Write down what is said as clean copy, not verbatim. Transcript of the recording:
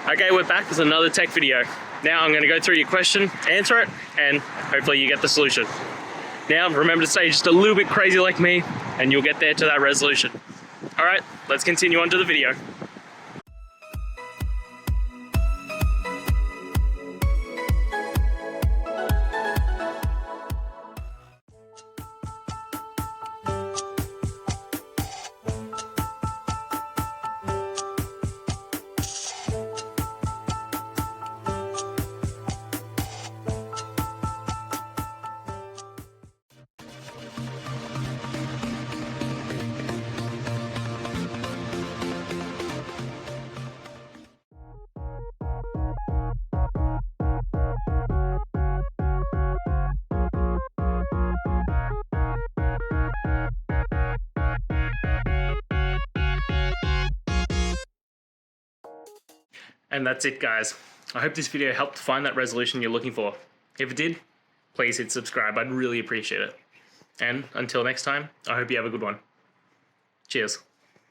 Okay, we're back with another tech video. Now I'm going to go through your question, answer it, and hopefully you get the solution. Now remember to stay just a little bit crazy like me, and you'll get there to that resolution. Alright, let's continue on to the video. And that's it, guys. I hope this video helped find that resolution you're looking for. If it did, please hit subscribe. I'd really appreciate it. And until next time, I hope you have a good one. Cheers.